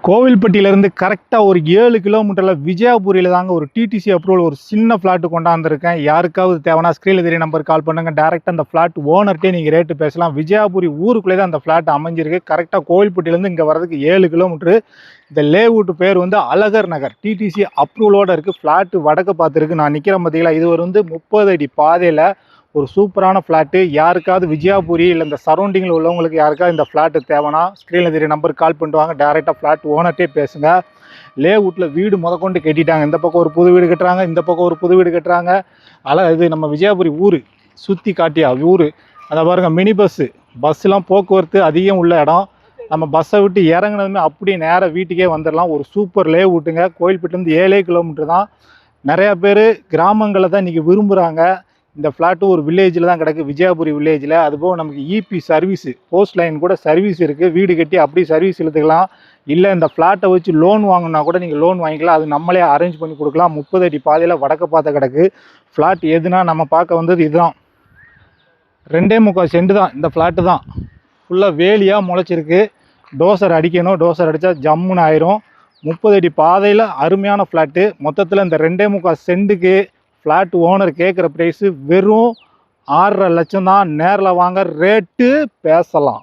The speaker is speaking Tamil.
கோவில்பட்டியிலேருந்து கரெக்டாக ஒரு 7 கிலோமீட்டரில் விஜயபுரியில் தாங்க ஒரு டிடிசி அப்ரூவல் ஒரு சின்ன ஃப்ளாட்டு கொண்டாந்துருக்கேன். யாருக்காவது தேவைன்னா ஸ்க்ரீனில் தெரிய நம்பருக்கு கால் பண்ணுங்கள். டேரெக்டாக அந்த ஃப்ளாட் ஓனர்கிட்டே நீங்கள் ரேட்டு பேசலாம். விஜயபுரி ஊருக்குள்ளே தான் அந்த ஃப்ளாட் அமைஞ்சிருக்கு. கரெக்டாக கோவில்பட்டியிலேருந்து இங்கே வரதுக்கு 7 கிலோமீட்ரு. இந்த லேஅவுட் பேர் வந்து அழகர் நகர். டிடிசி அப்ரூவலோடு இருக்குது. ஃப்ளாட்டு வடக்கு பார்த்துருக்கு. நான் நிற்கிறேன் பார்த்தீங்களா, இது வந்து 30 அடி பாதையில் ஒரு சூப்பரான ஃப்ளாட்டு. யாருக்காவது விஜயபுரி இல்லை இந்த சரௌண்டிங்கில் உள்ளவங்களுக்கு யாருக்காவது இந்த ஃப்ளாட்டு தேவைன்னா ஸ்க்ரீனில் தெரிய நம்பருக்கு கால் பண்ணுவாங்க. டேரெக்டாக ஃப்ளாட் ஓனர்ட்டே பேசுங்க. லேஅவுட்டில் வீடு முதற்கொண்டு கட்டிட்டாங்க. இந்த பக்கம் ஒரு புது வீடு கட்டுறாங்க, இந்த பக்கம் ஒரு புது வீடு கட்டுறாங்க. இது நம்ம விஜயபுரி ஊர் சுற்றி காட்டியா ஊர். அதை பாருங்கள், மினி பஸ்ஸெலாம் போக்குவரத்து அதிகம் உள்ள இடம். நம்ம பஸ்ஸை விட்டு இறங்கினதுமே அப்படியே நேராக வீட்டுக்கே வந்துடலாம். ஒரு சூப்பர் லேஅவுட்டுங்க. கோயில்பட்டிலேருந்து 7 கிலோமீட்டர் தான். நிறையா பேர் கிராமங்களில் தான் இன்றைக்கி விரும்புகிறாங்க. இந்த ஃப்ளாட்டு ஒரு வில்லேஜில் தான் கிடக்கு, விஜயபுரி வில்லேஜில். அதுபோக நமக்கு இபி சர்வீஸு, போஸ்ட் லைன் கூட சர்வீஸ் இருக்குது. வீடு கட்டி அப்படியே சர்வீஸ் இழுத்துக்கலாம். இல்லை இந்த ஃப்ளாட்டை வச்சு லோன் வாங்கினா கூட நீங்கள் லோன் வாங்கிக்கலாம். அது நம்மளே அரேஞ்ச் பண்ணி கொடுக்கலாம். 30 அடி பாதையில் வடக்க பார்த்த கிடக்கு. ஃப்ளாட் எதுனா நம்ம பார்க்க வந்தது இதுதான். 2.25 சென்ட் தான் இந்த ஃப்ளாட்டு தான். ஃபுல்லாக வேலியாக முளைச்சிருக்கு. டோசர் அடிக்கணும். டோசர் அடித்தா ஜம்முன்னு ஆயிரும். 30 அடி பாதையில் அருமையான ஃப்ளாட்டு. மொத்தத்தில் இந்த 2.25 சென்ட்டுக்கு ஃப்ளாட் ஓனர் கேட்குற ப்ரைஸு வெறும் 6.5 லட்சம் தான். நேரில் வாங்க, ரேட்டு பேசலாம்.